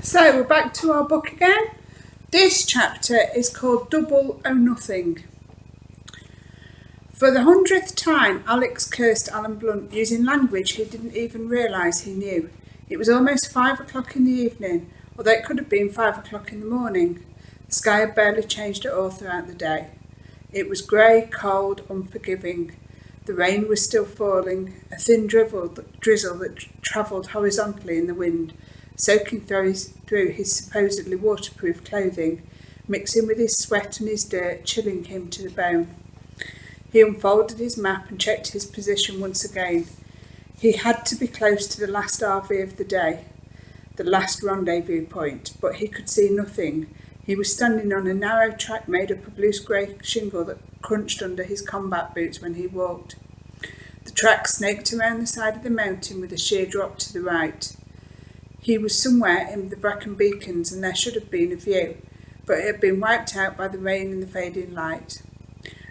So we're back to our book again. This chapter is called Double or Nothing. For the 100th time, Alex cursed Alan Blunt using language he didn't even realise he knew. It was almost 5 o'clock in the evening, although it could have been 5 o'clock in the morning. The sky had barely changed at all throughout the day. It was grey, cold, unforgiving. The rain was still falling, a thin drizzle that travelled horizontally in the wind, soaking through his supposedly waterproof clothing, mixing with his sweat and his dirt, chilling him to the bone. He unfolded his map and checked his position once again. He had to be close to the last RV of the day, the last rendezvous point, but he could see nothing. He was standing on a narrow track made up of loose grey shingle that crunched under his combat boots when he walked. The track snaked around the side of the mountain with a sheer drop to the right. He was somewhere in the Bracken Beacons and there should have been a view, but it had been wiped out by the rain and the fading light.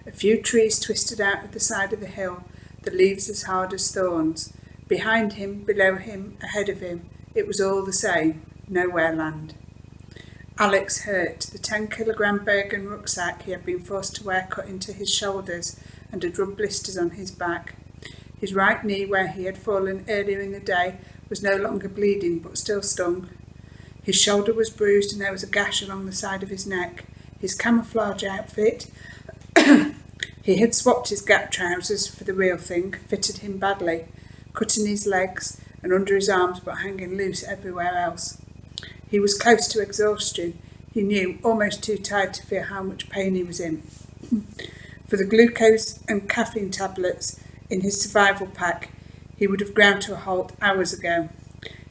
A few trees twisted out of the side of the hill, the leaves as hard as thorns. Behind him, below him, ahead of him, it was all the same, nowhere land. Alex hurt. The 10-kilogram Bergen rucksack he had been forced to wear cut into his shoulders and had rubbed blisters on his back. His right knee, where he had fallen earlier in the day, was no longer bleeding but still stung. His shoulder was bruised and there was a gash along the side of his neck. His camouflage outfit, he had swapped his gap trousers for the real thing, fitted him badly, cutting his legs and under his arms but hanging loose everywhere else. He was close to exhaustion. He knew, almost too tired to feel how much pain he was in. For the glucose and caffeine tablets in his survival pack, he would have ground to a halt hours ago.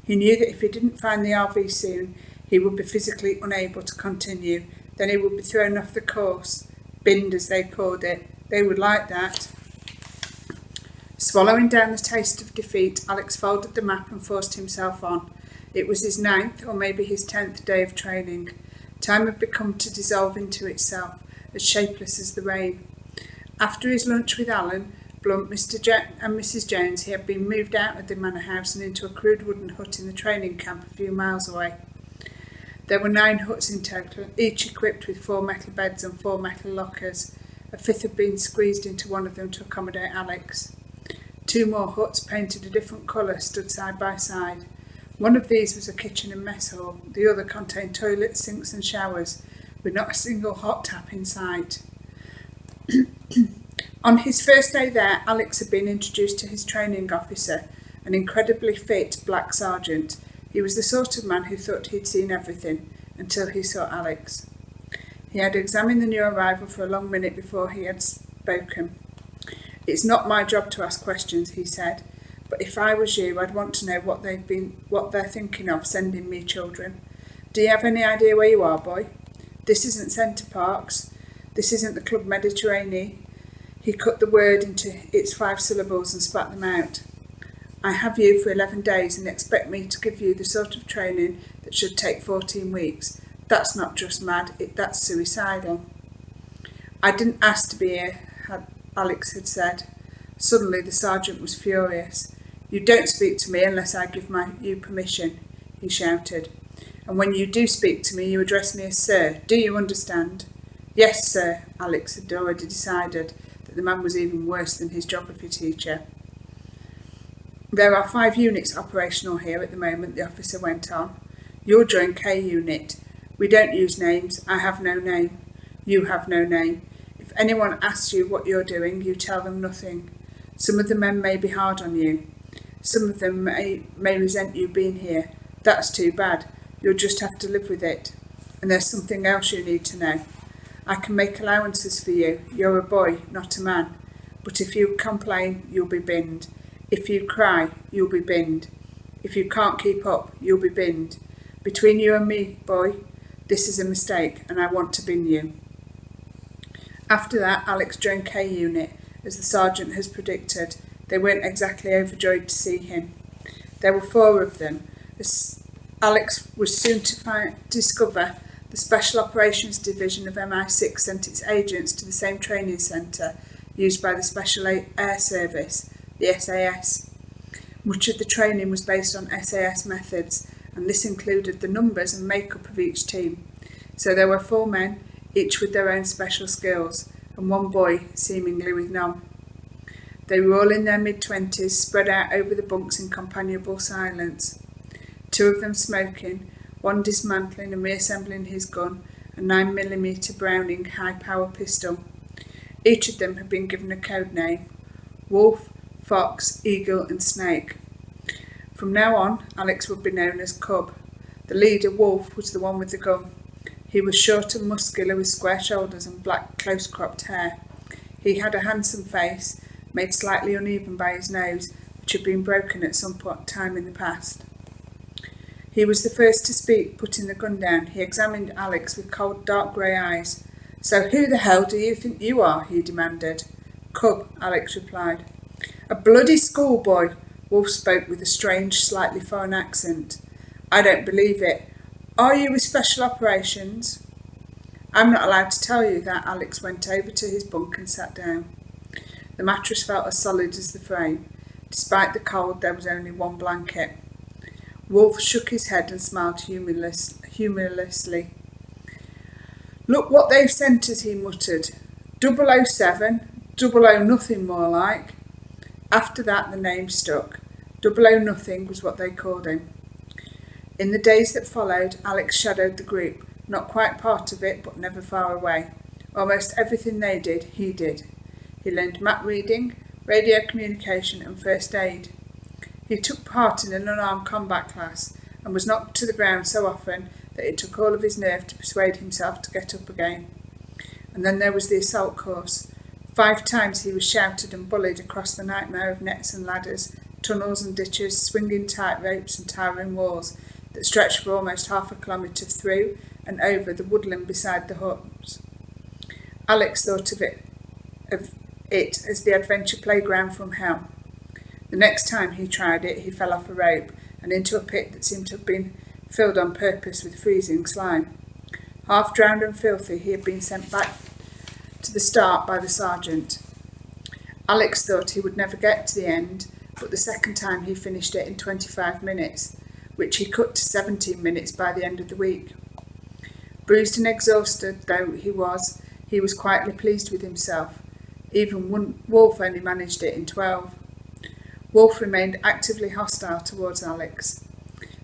He knew that if he didn't find the RV soon, he would be physically unable to continue. Then he would be thrown off the course, binned as they called it. They would like that. Swallowing down the taste of defeat, Alex folded the map and forced himself on. It was his 9th or maybe his 10th day of training. Time had become to dissolve into itself, as shapeless as the rain. After his lunch with Alan, Blunt, and Mrs. Jones, he had been moved out of the manor house and into a crude wooden hut in the training camp a few miles away. There were 9 huts in total, each equipped with 4 metal beds and 4 metal lockers. A 5th had been squeezed into one of them to accommodate Alex. 2 more huts, painted a different colour, stood side by side. One of these was a kitchen and mess hall. The other contained toilets, sinks and showers, with not a single hot tap in sight. On his first day there, Alex had been introduced to his training officer, an incredibly fit black sergeant. He was the sort of man who thought he'd seen everything, until he saw Alex. He had examined the new arrival for a long minute before he had spoken. "It's not my job to ask questions," he said, "but if I was you, I'd want to know what they're thinking of sending me children. Do you have any idea where you are, boy? This isn't Centre Parks. This isn't the Club Mediterranean." He cut the word into its 5 syllables and spat them out. "I have you for 11 days and expect me to give you the sort of training that should take 14 weeks. That's not just mad, that's suicidal." "I didn't ask to be here," Alex had said. Suddenly the sergeant was furious. "You don't speak to me unless I give you permission," he shouted. "And when you do speak to me, you address me as sir. Do you understand?" "Yes, sir," Alex had already decided that the man was even worse than his geography teacher. "There are 5 units operational here at the moment," the officer went on. "You'll join K Unit. We don't use names. I have no name. You have no name. If anyone asks you what you're doing, you tell them nothing. Some of the men may be hard on you. Some of them may resent you being here. That's too bad. You'll just have to live with it. And there's something else you need to know. I can make allowances for you. You're a boy, not a man. But if you complain, you'll be binned. If you cry, you'll be binned. If you can't keep up, you'll be binned. Between you and me, boy, this is a mistake, and I want to bin you." After that, Alex joined K Unit, as the sergeant has predicted. They weren't exactly overjoyed to see him. There were 4 of them. As Alex was soon to discover, the Special Operations Division of MI6 sent its agents to the same training centre used by the Special Air Service, the SAS. Much of the training was based on SAS methods, and this included the numbers and makeup of each team. So there were 4 men, each with their own special skills, and 1 boy, seemingly with none. They were all in their mid-20s, spread out over the bunks in companionable silence. 2 of them smoking, 1 dismantling and reassembling his gun, a 9mm Browning high-power pistol. Each of them had been given a code name: Wolf, Fox, Eagle and Snake. From now on, Alex would be known as Cub. The leader, Wolf, was the one with the gun. He was short and muscular with square shoulders and black close-cropped hair. He had a handsome face, made slightly uneven by his nose, which had been broken at some time in the past. He was the first to speak, putting the gun down. He examined Alex with cold, dark grey eyes. "So who the hell do you think you are?" he demanded. "Cub," Alex replied. "A bloody schoolboy," Wolf spoke with a strange, slightly foreign accent. "I don't believe it. Are you with Special Operations?" "I'm not allowed to tell you that." Alex went over to his bunk and sat down. The mattress felt as solid as the frame. Despite the cold, there was only 1 blanket. Wolf shook his head and smiled humorlessly. "Look what they've sent us," he muttered. 007, 00 nothing more like. After that, the name stuck. 00 nothing was what they called him. In the days that followed, Alex shadowed the group, not quite part of it, but never far away. Almost everything they did, he did. He learned map reading, radio communication and first aid. He took part in an unarmed combat class and was knocked to the ground so often that it took all of his nerve to persuade himself to get up again. And then there was the assault course. 5 times he was shouted and bullied across the nightmare of nets and ladders, tunnels and ditches, swinging tight ropes and towering walls that stretched for almost half a kilometre through and over the woodland beside the huts. Alex thought of it as the adventure playground from hell. The next time he tried it, he fell off a rope and into a pit that seemed to have been filled on purpose with freezing slime. Half drowned and filthy, he had been sent back to the start by the sergeant. Alex thought he would never get to the end, but the second time he finished it in 25 minutes, which he cut to 17 minutes by the end of the week. Bruised and exhausted though he was quietly pleased with himself. Even Wolf only managed it in 12. Wolf remained actively hostile towards Alex.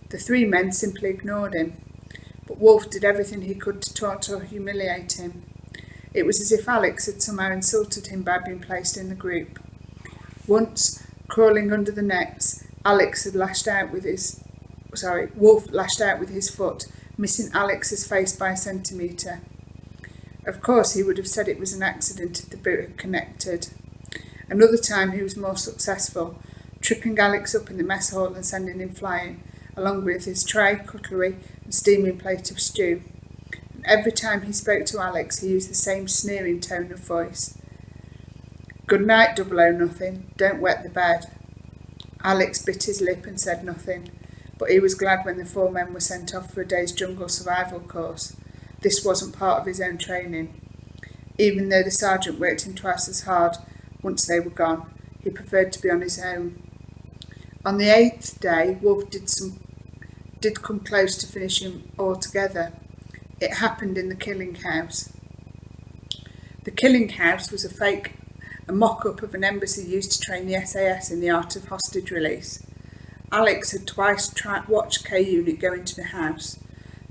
The 3 men simply ignored him, but Wolf did everything he could to taunt or humiliate him. It was as if Alex had somehow insulted him by being placed in the group. Once, crawling under the nets, Wolf lashed out with his foot, missing Alex's face by a centimetre. Of course, he would have said it was an accident if the boot had connected. Another time he was more successful, tripping Alex up in the mess hall and sending him flying, along with his tray, cutlery and steaming plate of stew. And every time he spoke to Alex, he used the same sneering tone of voice. "Good night, 00 nothing. Don't wet the bed." Alex bit his lip and said nothing, but he was glad when the 4 men were sent off for a day's jungle survival course. This wasn't part of his own training. Even though the sergeant worked him twice as hard once they were gone, he preferred to be on his own. On the 8th day, Wolf did come close to finishing altogether. It happened in the killing house. The killing house was a mock-up of an embassy used to train the SAS in the art of hostage release. Alex had twice watched K-Unit go into the house,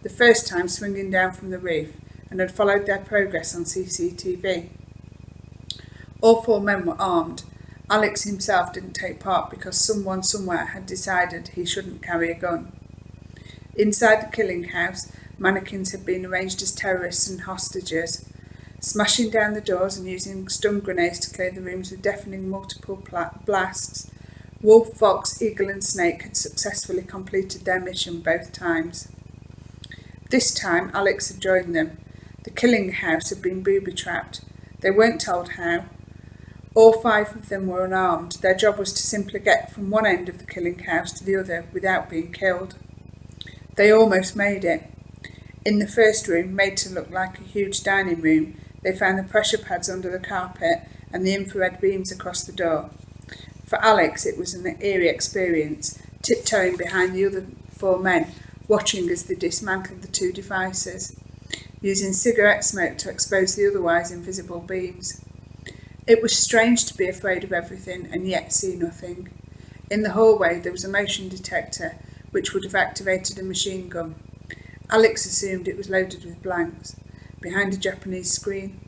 the first time swinging down from the roof, and had followed their progress on CCTV. All 4 men were armed. Alex himself didn't take part because someone somewhere had decided he shouldn't carry a gun. Inside the killing house, mannequins had been arranged as terrorists and hostages. Smashing down the doors and using stun grenades to clear the rooms with deafening multiple blasts, Wolf, Fox, Eagle and Snake had successfully completed their mission both times. This time, Alex had joined them. The killing house had been booby-trapped. They weren't told how. All 5 of them were unarmed. Their job was to simply get from one end of the killing house to the other without being killed. They almost made it. In the first room, made to look like a huge dining room, they found the pressure pads under the carpet and the infrared beams across the door. For Alex, it was an eerie experience, tiptoeing behind the other 4 men, watching as they dismantled the two devices, using cigarette smoke to expose the otherwise invisible beams. It was strange to be afraid of everything and yet see nothing. In the hallway there was a motion detector, which would have activated a machine gun. Alex assumed it was loaded with blanks, behind a Japanese screen.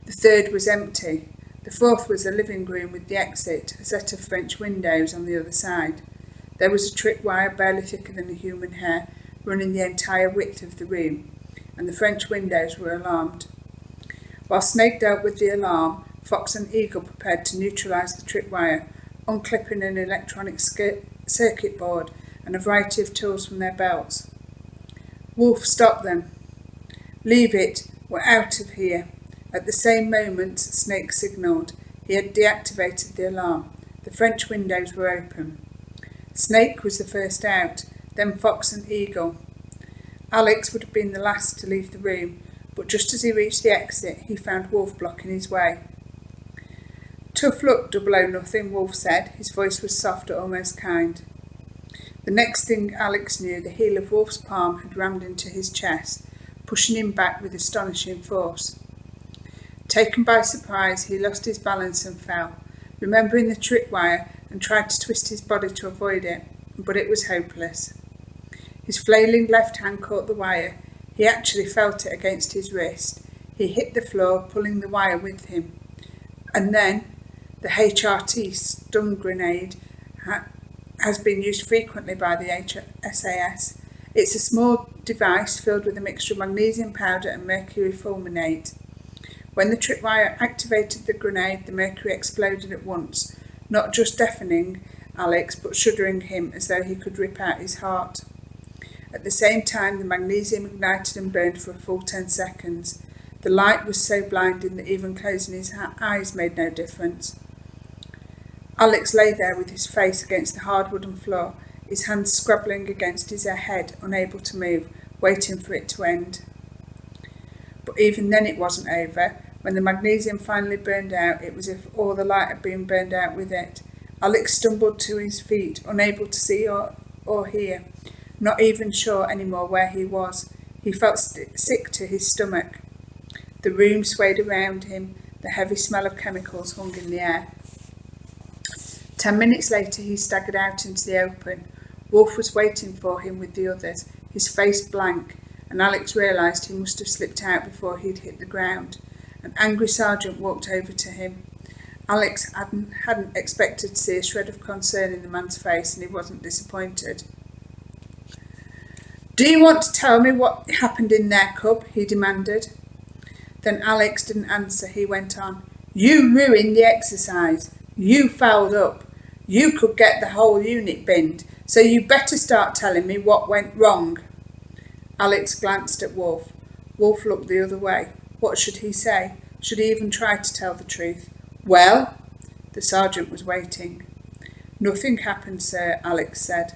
The third was empty. The fourth was a living room with the exit, a set of French windows on the other side. There was a tripwire barely thicker than a human hair running the entire width of the room, and the French windows were alarmed. While Snake dealt with the alarm, Fox and Eagle prepared to neutralise the tripwire, unclipping an electronic circuit board and a variety of tools from their belts. Wolf stopped them. "Leave it, we're out of here." At the same moment, Snake signalled. He had deactivated the alarm. The French windows were open. Snake was the first out, then Fox and Eagle. Alex would have been the last to leave the room, but just as he reached the exit, he found Wolf blocking his way. "Tough luck, 00 Wolf said. His voice was soft, almost kind. The next thing Alex knew, the heel of Wolf's palm had rammed into his chest, pushing him back with astonishing force. Taken by surprise, he lost his balance and fell, remembering the tripwire, and tried to twist his body to avoid it, but it was hopeless. His flailing left hand caught the wire. He actually felt it against his wrist. He hit the floor, pulling the wire with him. And then, the HRT stun grenade has been used frequently by the SAS. It's a small device filled with a mixture of magnesium powder and mercury fulminate. When the tripwire activated the grenade, the mercury exploded at once, not just deafening Alex, but shuddering him as though he could rip out his heart. At the same time, the magnesium ignited and burned for a full 10 seconds. The light was so blinding that even closing his eyes made no difference. Alex lay there with his face against the hard wooden floor, his hands scrabbling against his head, unable to move, waiting for it to end. But even then it wasn't over. When the magnesium finally burned out, it was as if all the light had been burned out with it. Alex stumbled to his feet, unable to see or hear, not even sure anymore where he was. He felt sick to his stomach. The room swayed around him. The heavy smell of chemicals hung in the air. 10 minutes later, he staggered out into the open. Wolf was waiting for him with the others, his face blank, and Alex realised he must have slipped out before he'd hit the ground. An angry sergeant walked over to him. Alex hadn't expected to see a shred of concern in the man's face, and he wasn't disappointed. "Do you want to tell me what happened in there, cub?" he demanded. Then Alex didn't answer. He went on. "You ruined the exercise. You fouled up. You could get the whole unit binned, so you better start telling me what went wrong." Alex glanced at Wolf. Wolf looked the other way. What should he say? Should he even try to tell the truth? "Well?" The sergeant was waiting. "Nothing happened, sir," Alex said.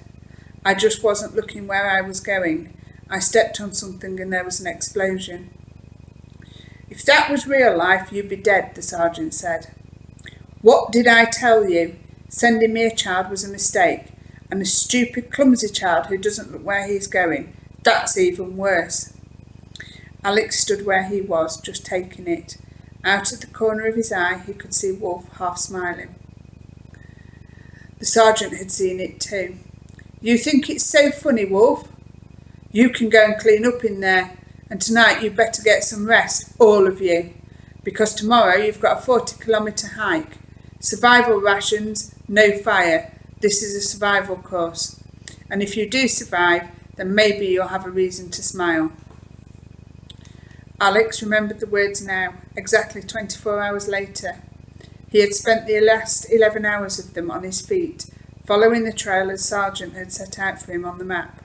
"I just wasn't looking where I was going. I stepped on something and there was an explosion." "If that was real life, you'd be dead," the sergeant said. "What did I tell you? Sending me a child was a mistake, and a stupid, clumsy child who doesn't look where he's going. That's even worse." Alex stood where he was, just taking it. Out of the corner of his eye, he could see Wolf half smiling. The sergeant had seen it too. "You think it's so funny, Wolf? You can go and clean up in there, and tonight you'd better get some rest, all of you, because tomorrow you've got a 40-kilometre hike. Survival rations, no fire. This is a survival course. And if you do survive, then maybe you'll have a reason to smile." Alex remembered the words now, exactly 24 hours later. He had spent the last 11 hours of them on his feet, following the trail as Sergeant had set out for him on the map.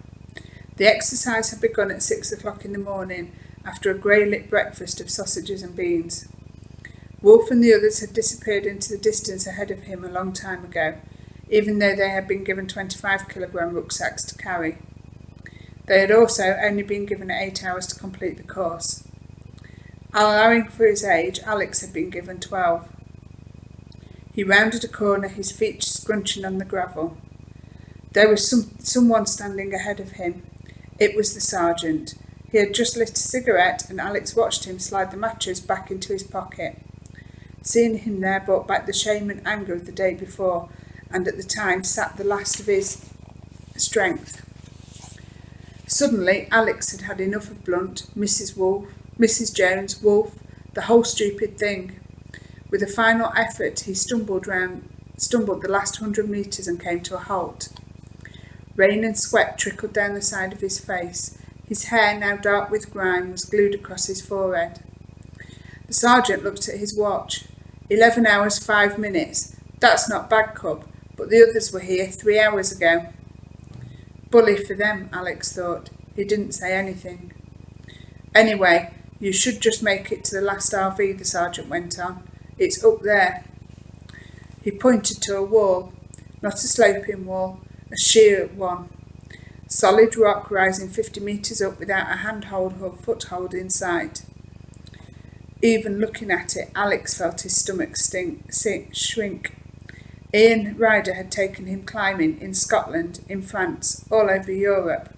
The exercise had begun at 6 o'clock in the morning, after a grey-lit breakfast of sausages and beans. Wolf and the others had disappeared into the distance ahead of him a long time ago, even though they had been given 25-kilogram rucksacks to carry. They had also only been given 8 hours to complete the course. Allowing for his age, Alex had been given 12. He rounded a corner, his feet scrunching on the gravel. There was someone standing ahead of him. It was the sergeant. He had just lit a cigarette, and Alex watched him slide the matches back into his pocket. Seeing him there brought back the shame and anger of the day before, and at the time sapped the last of his strength. Suddenly, Alex had had enough of Blunt, Mrs. Jones, Wolfe, the whole stupid thing. With a final effort, he stumbled the last 100 metres and came to a halt. Rain and sweat trickled down the side of his face. His hair, now dark with grime, was glued across his forehead. The sergeant looked at his watch. 11 hours 5 minutes. That's not bad, Cub, but the others were here 3 hours ago. Bully for them, Alex thought. He didn't say anything. Anyway, you should just make it to the last RV, the sergeant went on. It's up there. He pointed to a wall, not a sloping wall, a sheer one. Solid rock rising 50 metres up without a handhold or foothold in sight. Even looking at it, Alex felt his stomach shrink. Ian Ryder had taken him climbing in Scotland, in France, all over Europe.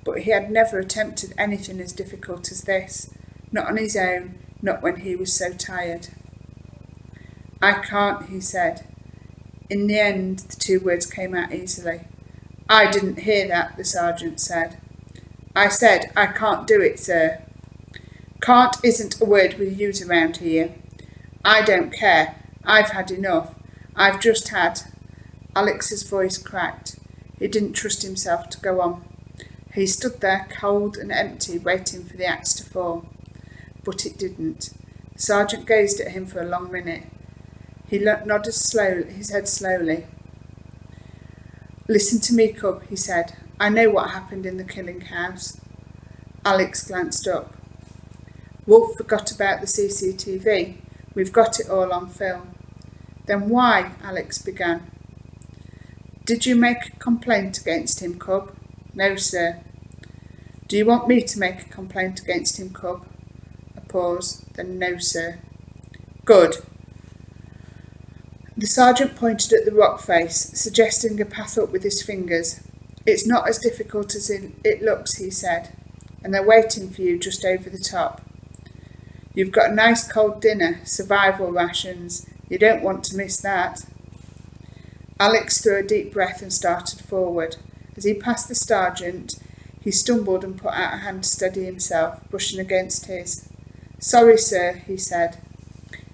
But he had never attempted anything as difficult as this, not on his own, not when he was so tired. I can't, he said. In the end, the two words came out easily. I didn't hear that, the sergeant said. I said, I can't do it, sir. Can't isn't a word we use around here. I don't care. I've had enough. I've just had. Alex's voice cracked. He didn't trust himself to go on. He stood there, cold and empty, waiting for the axe to fall. But it didn't. The sergeant gazed at him for a long minute. He nodded his head slowly. Listen to me, Cub, he said. I know what happened in the killing house. Alex glanced up. Wolfe forgot about the CCTV. We've got it all on film. Then why? Alex began. Did you make a complaint against him, Cub? No, sir. Do you want me to make a complaint against him, Cub? A pause. Then no, sir. Good. The sergeant pointed at the rock face, suggesting a path up with his fingers. It's not as difficult as it looks, he said, and they're waiting for you just over the top. You've got a nice cold dinner, survival rations. You don't want to miss that. Alex drew a deep breath and started forward. As he passed the sergeant, he stumbled and put out a hand to steady himself, brushing against his. Sorry, sir, he said.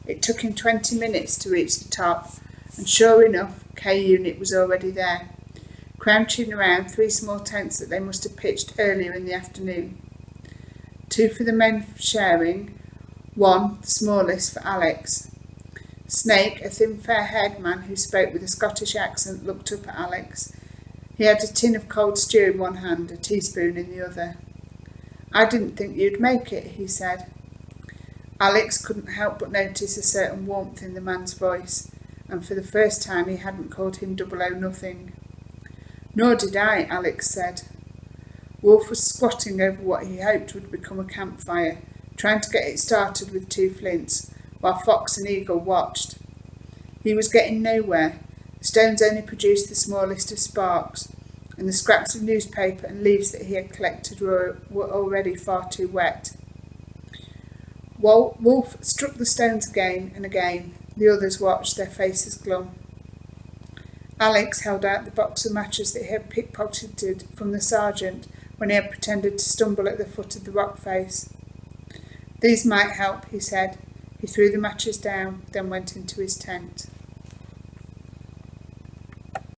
It took him 20 minutes to reach the top, and sure enough, K Unit was already there, crouching around 3 small tents that they must have pitched earlier in the afternoon. 2 for the men sharing, 1, the smallest, for Alex. Snake, a thin, fair-haired man who spoke with a Scottish accent, looked up at Alex. He had a tin of cold stew in one hand, a teaspoon in the other. I didn't think you'd make it, he said. Alex couldn't help but notice a certain warmth in the man's voice, and for the first time he hadn't called him 00 Nor did I, Alex said. Wolfe was squatting over what he hoped would become a campfire, trying to get it started with 2 flints, while Fox and Eagle watched. He was getting nowhere. The stones only produced the smallest of sparks, and the scraps of newspaper and leaves that he had collected were already far too wet. Wolfe struck the stones again and again. The others watched, their faces glum. Alex held out the box of matches that he had pickpocketed from the sergeant when he had pretended to stumble at the foot of the rock face. These might help, he said. He threw the matches down, then went into his tent.